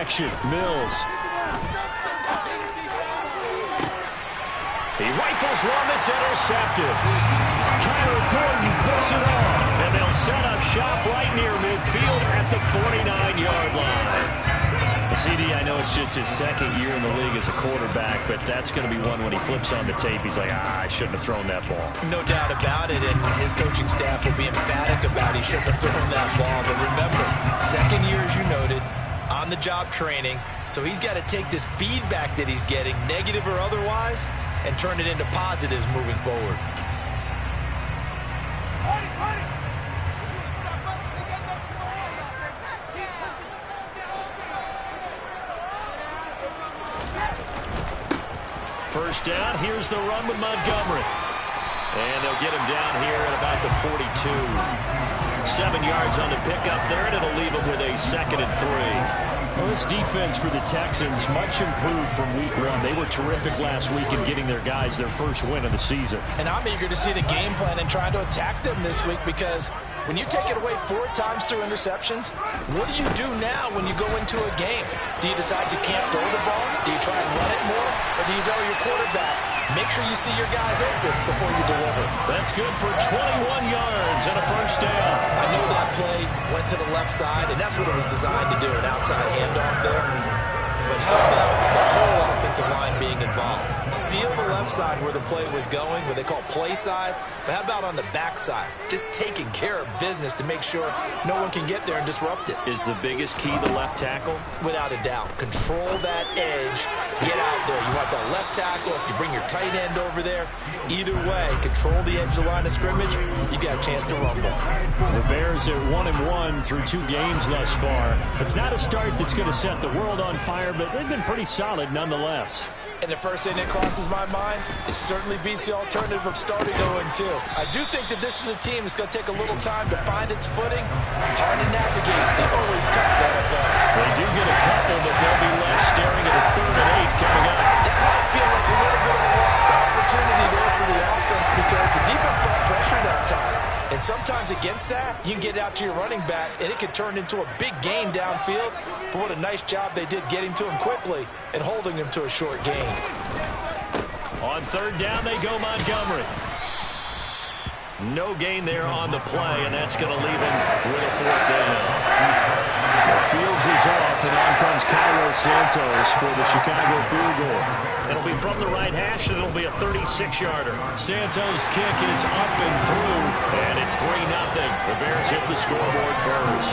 action. Mills. He rifles one that's intercepted. Kyler Gordon puts it off. And they'll set up shop right near midfield at the 49-yard line. CD, I know it's just his second year in the league as a quarterback, but that's going to be one when he flips on the tape. He's like, I shouldn't have thrown that ball. No doubt about it, and his coaching staff will be emphatic about he shouldn't have thrown that ball. But remember, second year, as you noted, on-the-job training, so he's got to take this feedback that he's getting, negative or otherwise, and turn it into positives moving forward. First down, here's the run with Montgomery. And they'll get him down here at about the 42. 7 yards on the pickup there, and it'll leave him with a 2nd and 3. Well, this defense for the Texans, much improved from week 1. They were terrific last week in getting their guys their first win of the season. And I'm eager to see the game plan and trying to attack them this week, because when you take it away 4 times through interceptions, what do you do now when you go into a game? Do you decide you can't throw the ball? Do you try and run it more? Or do you tell your quarterback, make sure you see your guys open before you deliver? That's good for 21 yards and a first down. I know that play went to the left side, and that's what it was designed to do, an outside handoff there. But how about the whole offensive line being involved? Seal the left side where the play was going, what they call play side. But how about on the back side? Just taking care of business to make sure no one can get there and disrupt it. Is the biggest key the left tackle? Without a doubt. Control that edge. Get out there. You want that left tackle. If you bring your tight end over there, either way, control the edge of the line of scrimmage, you got a chance to rumble. The Bears are 1-1 through 2 games thus far. It's not a start that's going to set the world on fire, but they've been pretty solid nonetheless. And the first thing that crosses my mind, it certainly beats the alternative of starting 0-2. I do think that this is a team that's going to take a little time to find its footing. Hard to navigate. They always touch the NFL. They do get a couple, but they'll be left staring at a 3rd and 8 coming up. That might feel like a little bit of a lost opportunity there for the offense, because the defense brought pressure that time. And sometimes against that, you can get out to your running back, and it can turn into a big gain downfield. But what a nice job they did getting to him quickly and holding him to a short gain. On 3rd down, they go Montgomery. No gain there on the play, and that's going to leave him with a 4th down. Fields is off, and on comes Cairo Santos for the Chicago field goal. It'll be from the right hash, and it'll be a 36-yarder. Santos' kick is up and through, and it's 3-0. The Bears hit the scoreboard first.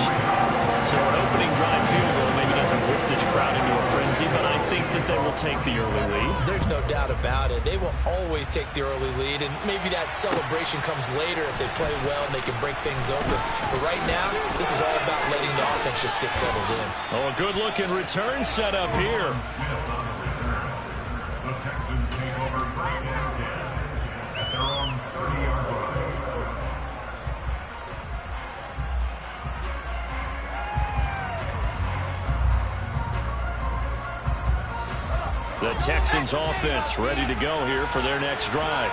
So an opening drive field goal maybe doesn't whip this crowd into a frenzy, but I think that they will take the early lead. There's no doubt about it. They will always take the early lead, and maybe that celebration comes later if they play well and they can break things open. But right now, this is all about letting the offense just get settled in. Oh, a good-looking return set up here. The Texans came over first and 10 at their own 30-yard line. The Texans offense ready to go here for their next drive.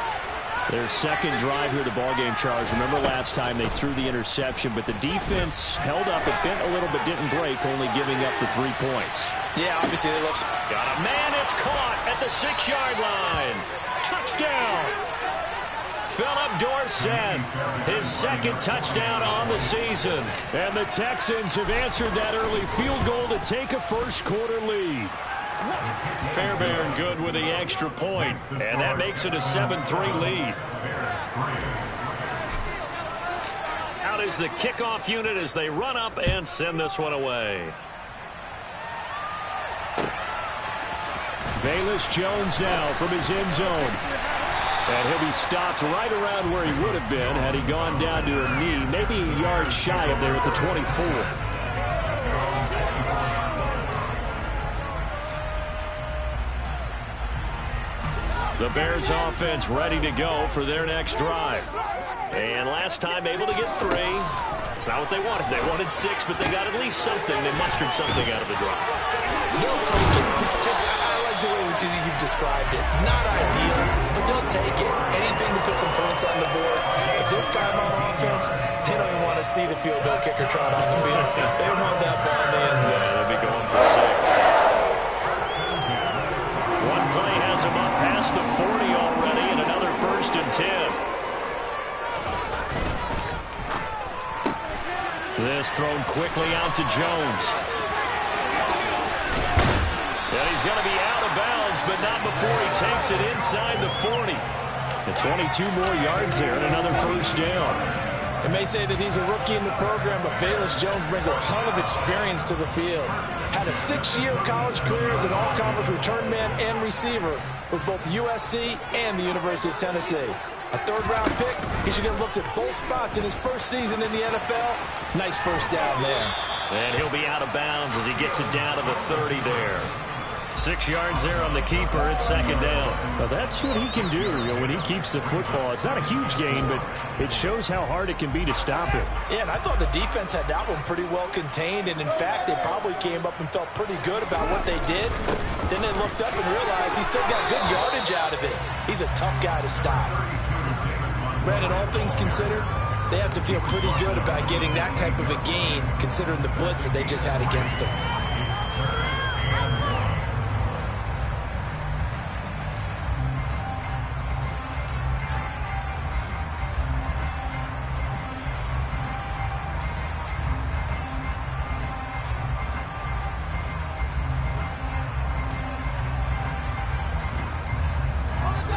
Their second drive here, the ballgame, Charles. Remember last time they threw the interception, but the defense held up. It bent a little but didn't break, only giving up the 3 points. Yeah, obviously they love. Got a man, it's caught at the 6-yard line. Touchdown. Philip Dorsett, his 2nd touchdown on the season. And the Texans have answered that early field goal to take a first-quarter lead. Fairbairn good with the extra point, and that makes it a 7-3 lead. Out is the kickoff unit as they run up and send this one away. Velus Jones now from his end zone. And he'll be stopped right around where he would have been had he gone down to a knee, maybe a yard shy of there at the 24. The Bears offense ready to go for their next drive. And last time able to get 3. It's not what they wanted. They wanted 6, but they got at least something. They mustered something out of the drive. They'll take it. I like the way you've described it. Not ideal, but they'll take it. Anything to put some points on the board. But this time on offense, they don't even want to see the field goal kicker trot on the field. They want that ball in the end zone. Yeah, they'll be going for 6. This thrown quickly out to Jones. And he's going to be out of bounds, but not before he takes it inside the 40. And 22 more yards there and another first down. They may say that he's a rookie in the program, but Velus Jones brings a ton of experience to the field. Had a 6-year college career as an all-conference return man and receiver with both USC and the University of Tennessee. A third-round pick, he should get looks at both spots in his first season in the NFL. Nice first down there. And he'll be out of bounds as he gets it down to the 30 there. 6 yards there on the keeper. It's second down. Well, that's what he can do when he keeps the football. It's not a huge gain, but it shows how hard it can be to stop it. Yeah, and I thought the defense had that one pretty well contained, and in fact, they probably came up and felt pretty good about what they did. Then they looked up and realized he still got good yardage out of it. He's a tough guy to stop. Brandon, all things considered, they have to feel pretty good about getting that type of a gain, considering the blitz that they just had against them.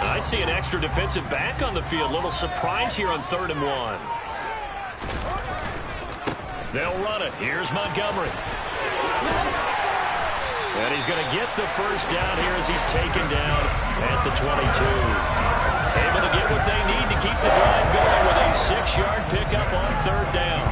I see an extra defensive back on the field. Little surprise here on 3rd and 1. They'll run it. Here's Montgomery. And he's going to get the first down here as he's taken down at the 22. Able to get what they need to keep the drive going with a 6-yard pickup on 3rd down.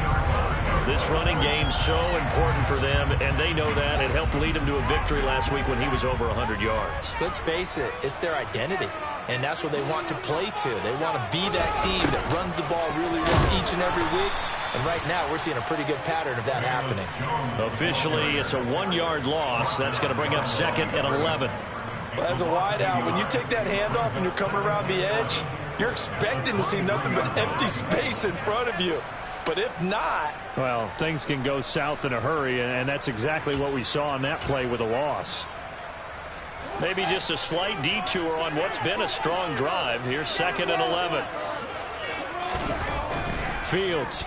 This running game's so important for them, and they know that. It helped lead them to a victory last week when he was over 100 yards. Let's face it, it's their identity, and that's what they want to play to. They want to be that team that runs the ball really well each and every week, and right now we're seeing a pretty good pattern of that happening. Officially, it's a 1-yard loss. That's going to bring up 2nd and 11. Well, as a wideout, when you take that handoff and you're coming around the edge, you're expecting to see nothing but empty space in front of you. But if not... Well, things can go south in a hurry, and that's exactly what we saw on that play with a loss. Maybe just a slight detour on what's been a strong drive. Here's 2nd and 11. Fields.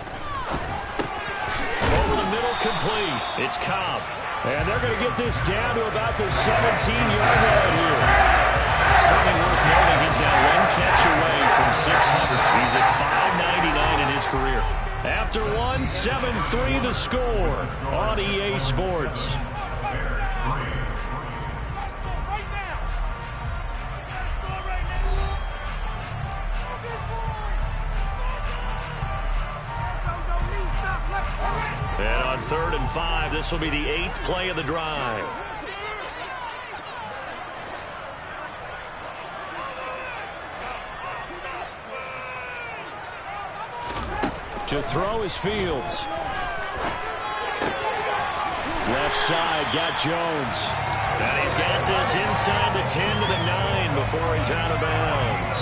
Over the middle, complete. It's Cobb. And they're going to get this down to about the 17-yard line here. Certainly worth noting he's now 1 catch away from 600. He's at 599 in his career. After 1, 7-3 the score on EA Sports. And on 3rd and 5, this will be the 8th play of the drive. To throw is Fields. Left side, got Jones. And he's got this inside the 10 to the 9 before he's out of bounds.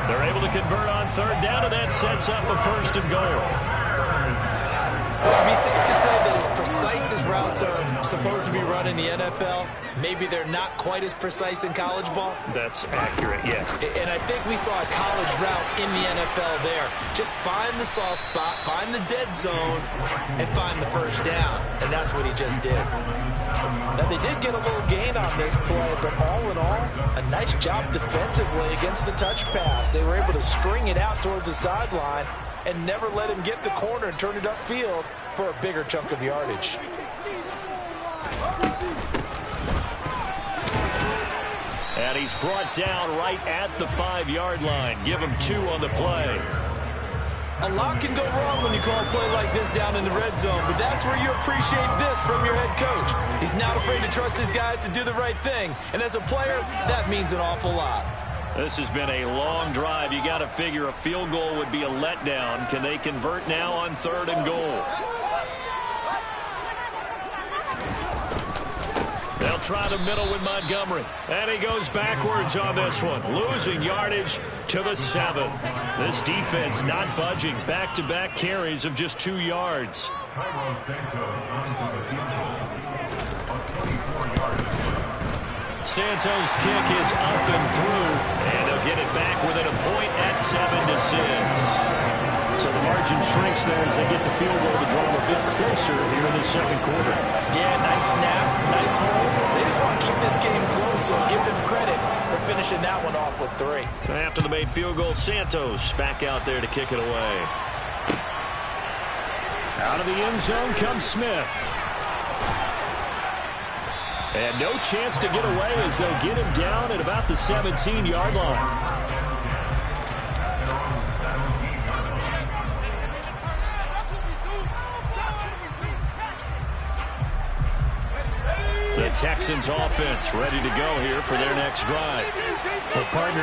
They're able to convert on 3rd down, and that sets up a 1st and goal. It would be safe to say that as precise as routes are supposed to be run in the NFL, maybe they're not quite as precise in college ball. That's accurate, yeah. And I think we saw a college route in the NFL there. Just find the soft spot, find the dead zone, and find the first down. And that's what he just did. Now, they did get a little gain on this play, but all in all, a nice job defensively against the touch pass. They were able to string it out towards the sideline and never let him get the corner and turn it upfield for a bigger chunk of yardage. And he's brought down right at the 5-yard line. Give him 2 on the play. A lot can go wrong when you call a play like this down in the red zone, but that's where you appreciate this from your head coach. He's not afraid to trust his guys to do the right thing, and as a player, that means an awful lot. This has been a long drive. You got to figure a field goal would be a letdown. Can they convert now on 3rd and goal? They'll try the middle with Montgomery. And he goes backwards on this one. Losing yardage to the 7. This defense not budging. Back-to-back carries of just 2 yards. Santos' kick is up and through, and they'll get it back within a point at 7-6. So the margin shrinks there as they get the field goal to draw them a bit closer here in the second quarter. Yeah, nice snap, nice hole. They just want to keep this game close, so give them credit for finishing that one off with 3. After the made field goal, Santos back out there to kick it away. Out of the end zone comes Smith. And no chance to get away as they'll get him down at about the 17-yard line. The Texans offense ready to go here for their next drive. Well, partner,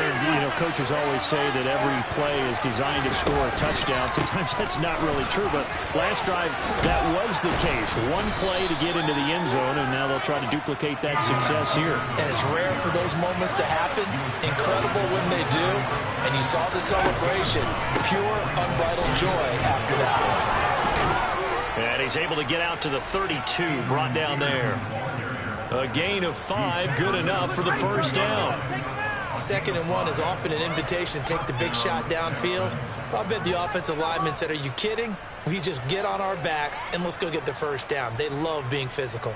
coaches always say that every play is designed to score a touchdown. Sometimes that's not really true, but last drive, that was the case. One play to get into the end zone, and now they'll try to duplicate that success here. And it's rare for those moments to happen. Incredible when they do. And you saw the celebration. Pure, unbridled joy after that one. And he's able to get out to the 32, brought down there. A gain of 5, good enough for the first down. 2nd and 1 is often an invitation to take the big shot downfield. I bet the offensive lineman said, are you kidding? We just get on our backs and let's go get the first down. They love being physical.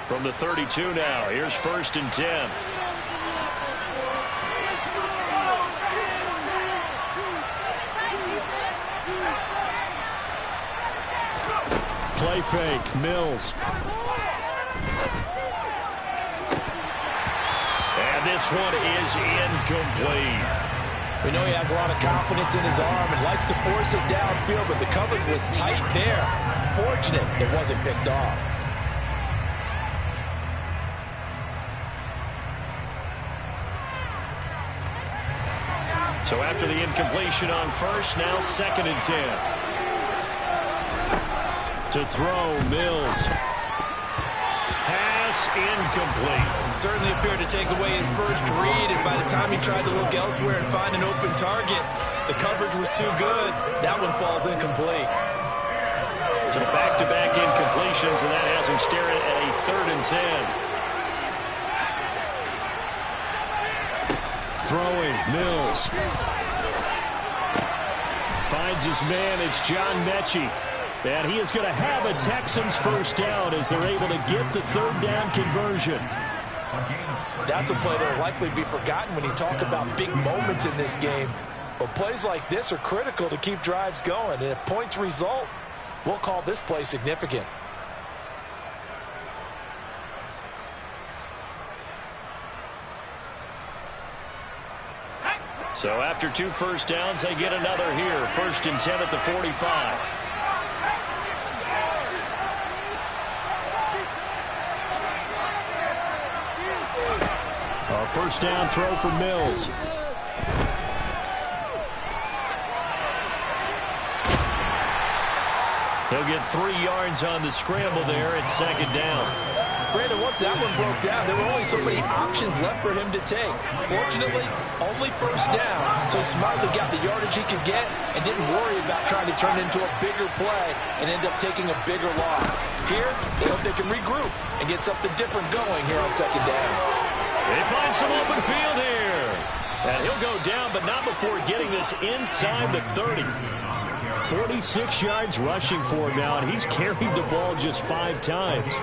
From the 32 now, here's 1st and 10. Play fake, Mills. And this one is incomplete. We know he has a lot of confidence in his arm and likes to force it downfield, but the coverage was tight there. Fortunate it wasn't picked off. So after the incompletion on 1st, now 2nd and 10. To throw, Mills. Pass incomplete. Certainly appeared to take away his first read, and by the time he tried to look elsewhere and find an open target, the coverage was too good. That one falls incomplete. So back-to-back incompletions, and that has him staring at a 3rd and 10. Throwing, Mills. Finds his man, it's John Mechie. And he is going to have a Texans first down as they're able to get the 3rd down conversion. That's a play that will likely be forgotten when you talk about big moments in this game. But plays like this are critical to keep drives going. And if points result, we'll call this play significant. So after 2 first downs, they get another here. 1st and 10 at the 45. A first down throw for Mills. He'll get 3 yards on the scramble there at 2nd down. Brandon, once that one broke down, there were only so many options left for him to take. Fortunately, only first down, so smartly got the yardage he could get and didn't worry about trying to turn it into a bigger play and end up taking a bigger loss. Here, they hope they can regroup and get something different going here on 2nd down. They find some open field here. And he'll go down, but not before getting this inside the 30. 46 yards rushing for him now, and he's carried the ball just 5 times.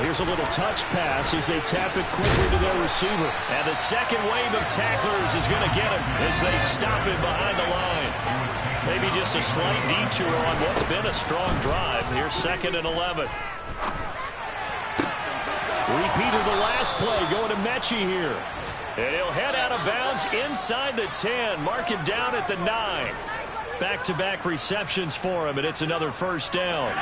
Here's a little touch pass as they tap it quickly to their receiver. And the second wave of tacklers is going to get him as they stop him behind the line. Maybe just a slight detour on what's been a strong drive. Here's 2nd and 11. Repeat of the last play going to Mechie here. And he'll head out of bounds inside the 10. Mark him down at the 9. Back-to-back receptions for him, and it's another first down.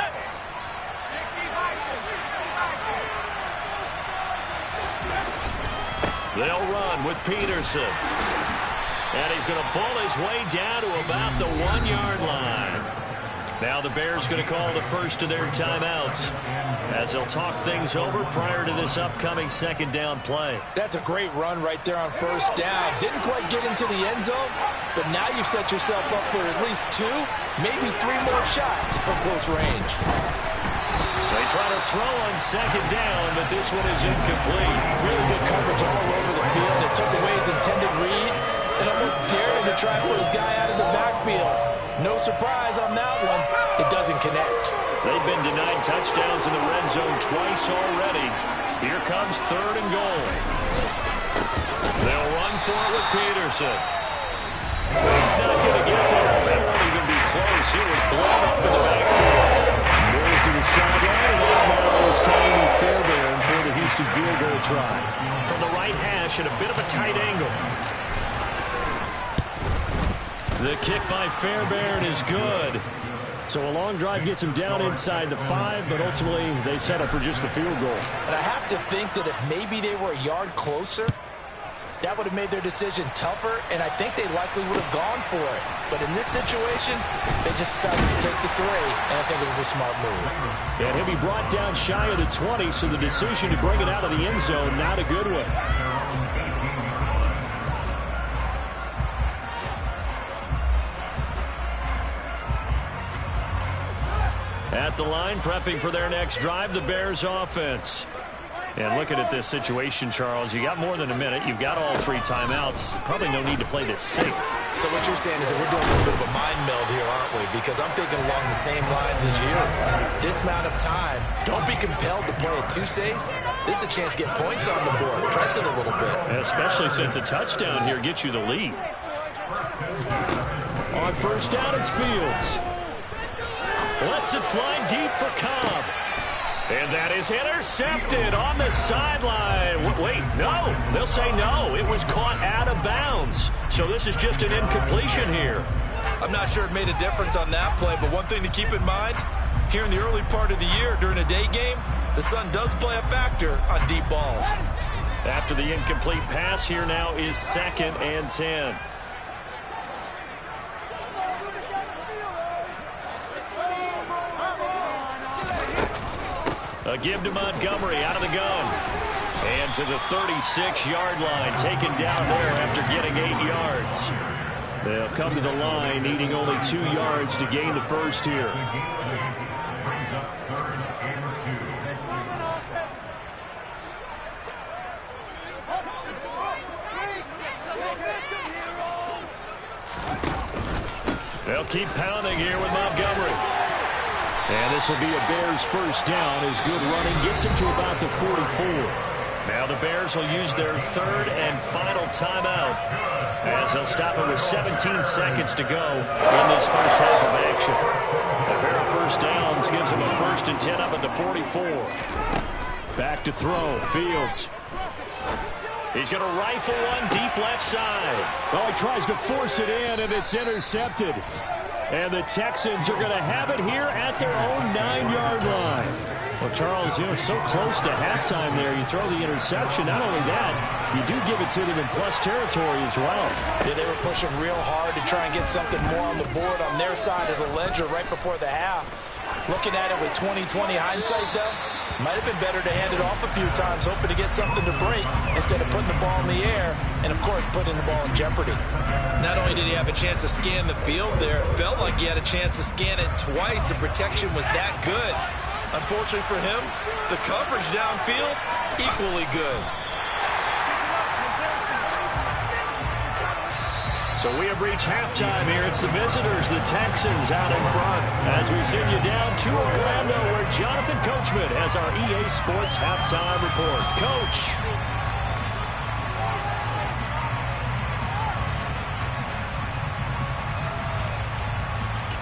They'll run with Peterson. And he's going to pull his way down to about the 1-yard line. Now the Bears going to call the first of their timeouts as they'll talk things over prior to this upcoming second down play. That's a great run right there on first down. Didn't quite get into the end zone, but now you've set yourself up for at least 2, maybe 3 more shots from close range. They try to throw on second down, but this one is incomplete. Really good coverage all over the field. It took away his intended read and almost dared him to try to put his guy out of the backfield. No surprise on that one. It doesn't connect. They've been denied touchdowns in the red zone twice already. Here comes 3rd and goal. They'll run for it with Peterson. He's not going to get there. That won't even be close. He was blown up in the backfield. Moves to the sideline, and now is Kenny Fairbairn for the Houston field goal try. From the right hash at a bit of a tight angle. The kick by Fairbairn is good. So a long drive gets him down inside the 5, but ultimately they settle for just the field goal. And I have to think that if maybe they were a yard closer, that would have made their decision tougher, and I think they likely would have gone for it. But in this situation, they just decided to take the 3, and I think it was a smart move. And he'll be brought down shy of the 20, so the decision to bring it out of the end zone, not a good one. At the line, prepping for their next drive, the Bears offense. And looking at this situation, Charles, you got more than a minute. You've got all 3 timeouts. Probably no need to play this safe. So what you're saying is that we're doing a little bit of a mind meld here, aren't we? Because I'm thinking along the same lines as you. This amount of time, don't be compelled to play it too safe. This is a chance to get points on the board. Press it a little bit. Especially since a touchdown here gets you the lead. On first down, it's Fields. Lets it fly deep for Cobb. And that is intercepted on the sideline. Wait, no. They'll say no. It was caught out of bounds. So this is just an incompletion here. I'm not sure it made a difference on that play, but one thing to keep in mind, here in the early part of the year during a day game, the sun does play a factor on deep balls. After the incomplete pass, here now is 2nd and 10. A give to Montgomery out of the gun. And to the 36-yard line, taken down there after getting 8 yards. They'll come to the line, needing only 2 yards to gain the first here. They'll keep pounding here with Montgomery. And this will be a Bears first down as good running gets him to about the 44. Now the Bears will use their 3rd and final timeout as they'll stop it with 17 seconds to go in this first half of action. A pair of first downs gives them a 1st and 10 up at the 44. Back to throw. Fields. He's going to rifle one deep left side. Oh, he tries to force it in, and it's intercepted. And the Texans are going to have it here at their own 9-yard line. Well, Charles, so close to halftime there. You throw the interception. Not only that, you do give it to them in plus territory as well. Yeah, they were pushing real hard to try and get something more on the board on their side of the ledger right before the half. Looking at it with 20/20 hindsight, though, might have been better to hand it off a few times, hoping to get something to break instead of putting the ball in the air and, of course, putting the ball in jeopardy. Not only did he have a chance to scan the field there, it felt like he had a chance to scan it twice. The protection was that good. Unfortunately for him, the coverage downfield, equally good. So we have reached halftime here. It's the visitors, the Texans, out in front. As we send you down to Orlando, where Jonathan Coachman has our EA Sports halftime report. Coach.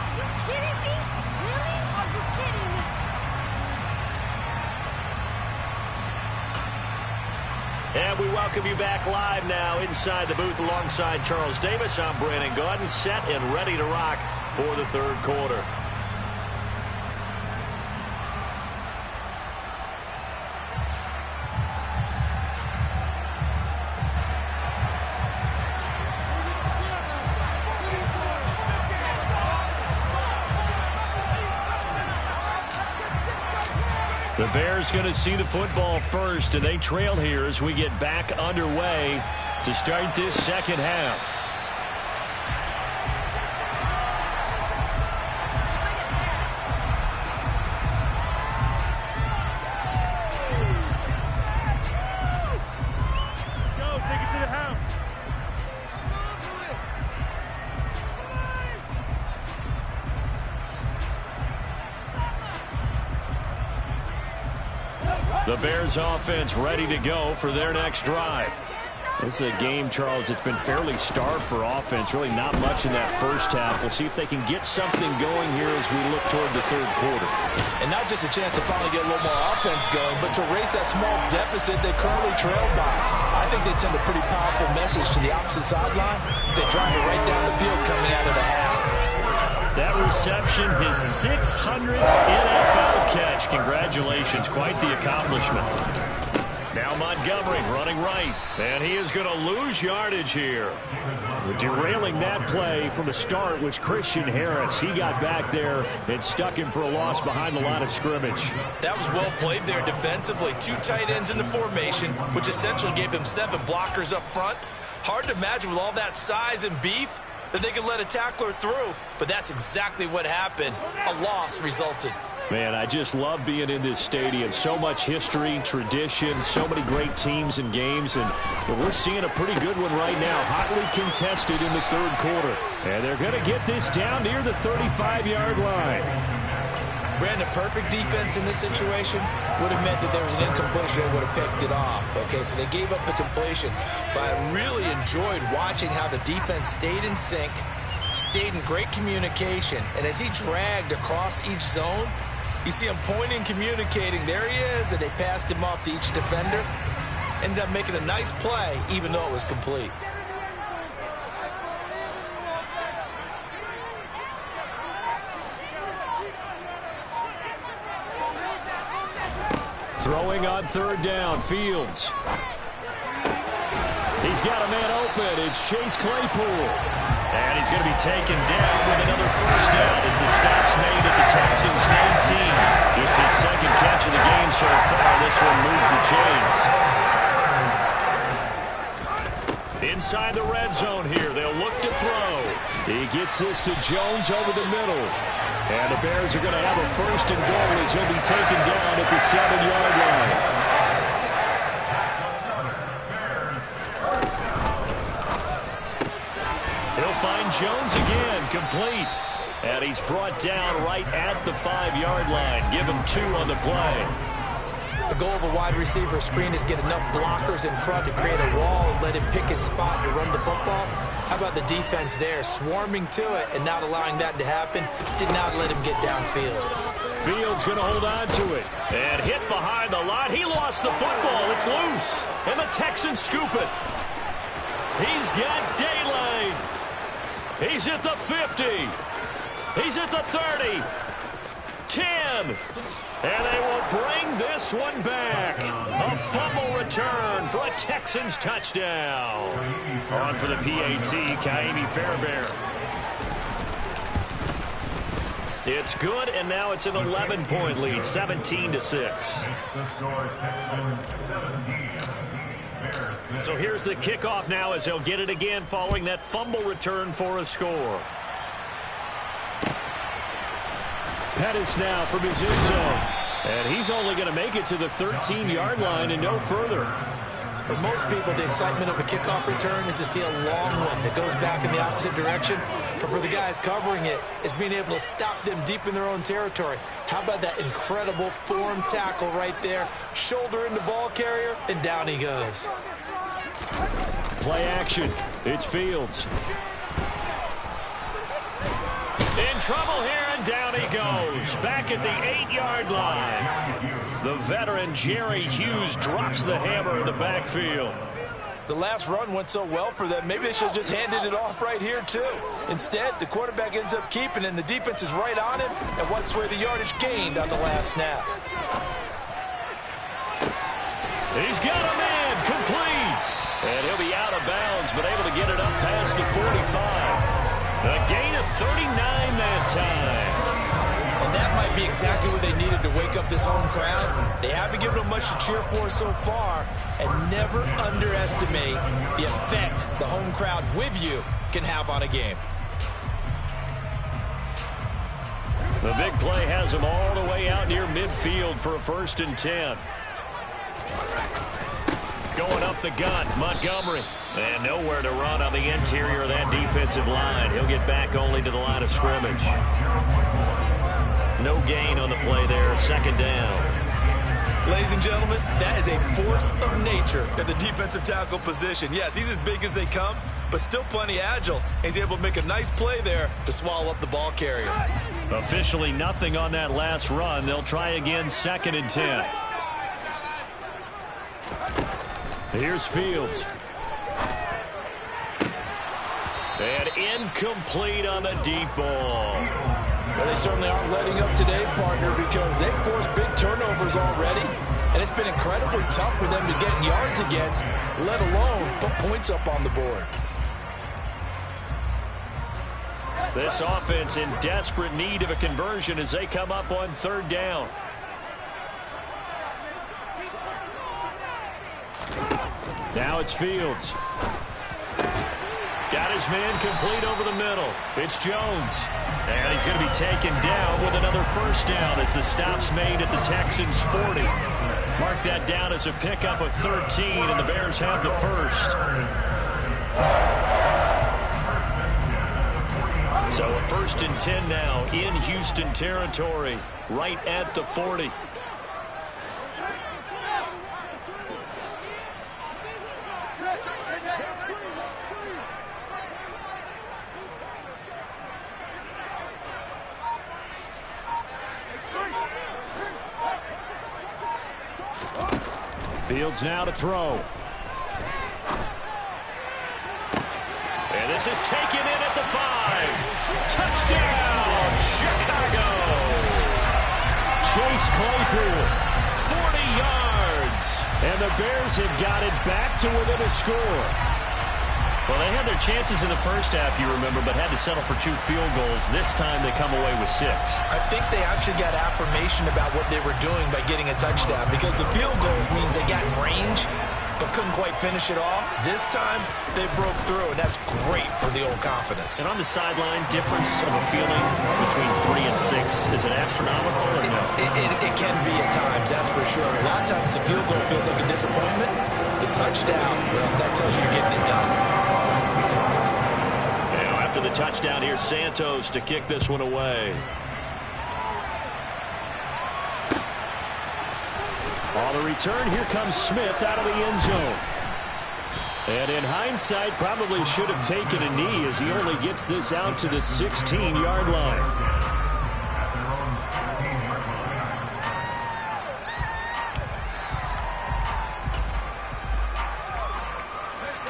Are you kidding me? Really? Are you kidding me? And we welcome you back live now inside the booth alongside Charles Davis. I'm Brandon Gaudin, set and ready to rock for the 3rd quarter. The Bears going to see the football first, and they trail here as we get back underway to start this second half. The Bears offense ready to go for their next drive. This is a game, Charles, it's been fairly starved for offense. Really not much in that first half. We'll see if they can get something going here as we look toward the third quarter. And not just a chance to finally get a little more offense going, but to erase that small deficit they currently trailed by. I think they'd send a pretty powerful message to the opposite sideline if they drive it right down the field coming out of the half. That reception, his 600th NFL catch. Congratulations. Quite the accomplishment. Now Montgomery running right. And he is going to lose yardage here. Derailing that play from the start was Christian Harris. He got back there and stuck him for a loss behind the line of scrimmage. That was well played there defensively. 2 tight ends in the formation, which essentially gave them 7 blockers up front. Hard to imagine with all that size and beef that they could let a tackler through, but that's exactly what happened. A loss resulted. Man, I just love being in this stadium. So much history, tradition, so many great teams and games, and we're seeing a pretty good one right now. Hotly contested in the third quarter. And they're going to get this down near the 35-yard line. Brandon, perfect defense in this situation would have meant that there was an incompletion that would have picked it off. Okay, so they gave up the completion. But I really enjoyed watching how the defense stayed in sync, stayed in great communication. And as he dragged across each zone, you see him pointing, communicating. There he is, and they passed him off to each defender. Ended up making a nice play, even though it was complete. Throwing on third down, Fields. He's got a man open. It's Chase Claypool. And he's going to be taken down with another first down as the stop's made at the Texans 19. Just his second catch of the game so far. This one moves the chains. Inside the red zone here. They'll look to throw. He gets this to Jones over the middle. And the Bears are going to have a first and goal as he'll be taken down at the 7-yard line. He'll find Jones again, complete. And he's brought down right at the 5-yard line. Give him 2 on the play. The goal of a wide receiver screen is get enough blockers in front to create a wall and let him pick his spot to run the football. How about the defense there, swarming to it and not allowing that to happen? Did not let him get downfield. Fields going to hold on to it. And hit behind the line. He lost the football. It's loose. And the Texans scoop it. He's got daylight. He's at the 50. He's at the 30. 10. And they will bring this one back. A fumble return for a Texans touchdown. On for the PAT, Kaimi Fairbairn. It's good, and now it's an 11-point lead, 17-6. So here's the kickoff now as they'll get it again following that fumble return for a score. Pettis now from his end zone. And he's only going to make it to the 13-yard line and no further. For most people, the excitement of a kickoff return is to see a long one that goes back in the opposite direction. But for the guys covering it, it's being able to stop them deep in their own territory. How about that incredible form tackle right there? Shoulder in the ball carrier, and down he goes. Play action. It's Fields. In trouble here, and down he goes. Back at the 8-yard line. The veteran Jerry Hughes drops the hammer in the backfield. The last run went so well for them, maybe they should have just handed it off right here, too. Instead, the quarterback ends up keeping it, and the defense is right on him, and wipes away the yardage gained on the last snap. He's got a man complete. And he'll be out of bounds, but able to get it up past the 45. A gain of 39 that time. And that might be exactly what they needed to wake up this home crowd. They haven't given them much to cheer for so far, and never underestimate the effect the home crowd with you can have on a game. The big play has them all the way out near midfield for a 1st and 10. Going up the gut, Montgomery. And nowhere to run on the interior of that defensive line. He'll get back only to the line of scrimmage. No gain on the play there, 2nd down. Ladies and gentlemen, that is a force of nature at the defensive tackle position. Yes, he's as big as they come, but still plenty agile. He's able to make a nice play there to swallow up the ball carrier. Officially nothing on that last run. They'll try again, 2nd and 10. Here's Fields. And incomplete on the deep ball. Well, they certainly aren't letting up today, partner, because they've forced big turnovers already, and it's been incredibly tough for them to get yards against, let alone put points up on the board. This offense in desperate need of a conversion as they come up on 3rd down. Now it's Fields. Got his man complete over the middle. It's Jones. And he's going to be taken down with another 1st down as the stop's made at the Texans' 40. Mark that down as a pickup of 13, and the Bears have the 1st. So a 1st and 10 now in Houston territory, right at the 40. Fields now to throw. And this is taken in at the 5. Touchdown, Chicago. Chase Claypool, 40 yards. And the Bears have got it back to within a score. Well, they had their chances in the first half, you remember, but had to settle for 2 field goals. This time they come away with 6. I think they actually got affirmation about what they were doing by getting a touchdown, because the field goals means they got in range but couldn't quite finish it off. This time they broke through, and that's great for the old confidence. And on the sideline, difference of a feeling between 3 and 6, is it astronomical or no? It can be at times, that's for sure. A lot of times the field goal feels like a disappointment. The touchdown, well, that tells you you're getting it done. After the touchdown, here's Santos to kick this one away. On the return, here comes Smith out of the end zone. And in hindsight, probably should have taken a knee as he only gets this out to the 16-yard line.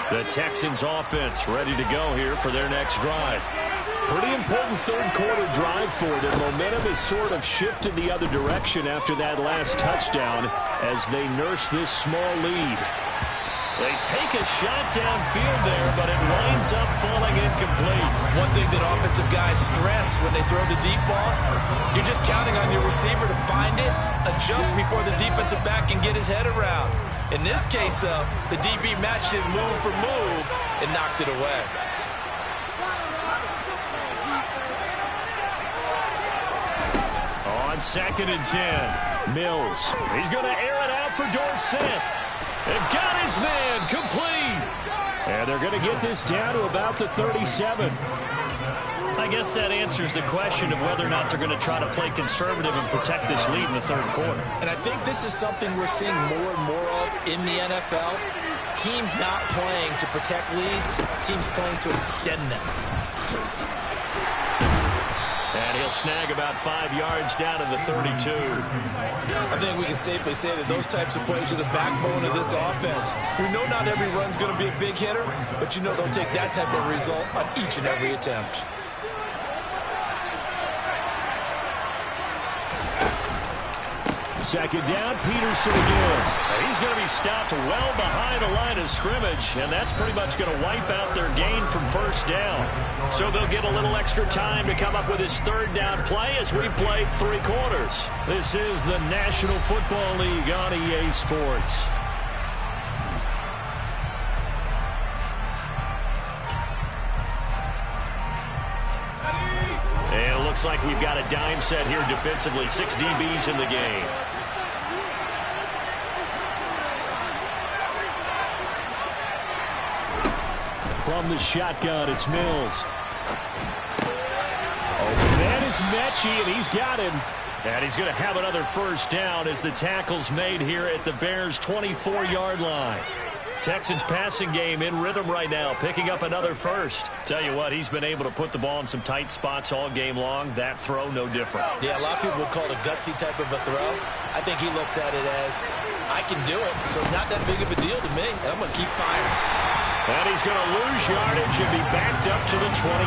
The Texans offense ready to go here for their next drive. Pretty important 3rd quarter drive for them. Momentum has sort of shifted the other direction after that last touchdown as they nurse this small lead. They take a shot downfield there, but it winds up falling incomplete. One thing that offensive guys stress when they throw the deep ball, you're just counting on your receiver to find it, adjust before the defensive back can get his head around. In this case, though, the DB matched it move for move and knocked it away. On 2nd and 10, Mills. He's going to air it out for Dorsett. They've got his man complete. And they're going to get this down to about the 37. I guess that answers the question of whether or not they're going to try to play conservative and protect this lead in the 3rd quarter. And I think this is something we're seeing more and more of in the NFL. Teams not playing to protect leads, teams playing to extend them. And he'll snag about 5 yards down to the 32. I think we can safely say that those types of plays are the backbone of this offense. We know not every run's going to be a big hitter, but you know they'll take that type of result on each and every attempt. second down, Peterson again. And he's going to be stopped well behind the line of scrimmage, and that's pretty much going to wipe out their gain from first down. So they'll get a little extra time to come up with his third down play as we played 3 quarters. This is the National Football League on EA Sports. And it looks like we've got a dime set here defensively. 6 DBs in the game. From the shotgun, it's Mills. Oh, that is Mechie, and he's got him. And he's going to have another first down as the tackle's made here at the Bears' 24-yard line. Texans passing game in rhythm right now, picking up another first. Tell you what, he's been able to put the ball in some tight spots all game long. That throw, no different. Yeah, a lot of people would call it a gutsy type of a throw. I think he looks at it as, I can do it, so it's not that big of a deal to me, and I'm going to keep firing. And he's going to lose yardage and be backed up to the 25.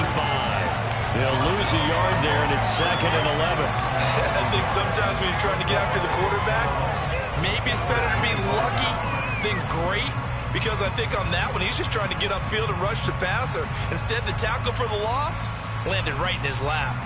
He'll lose a yard there, and it's 2nd and 11. I think sometimes when you're trying to get after the quarterback, maybe it's better to be lucky than great. Because I think on that one, he's just trying to get upfield and rush the passer. Instead, the tackle for the loss landed right in his lap.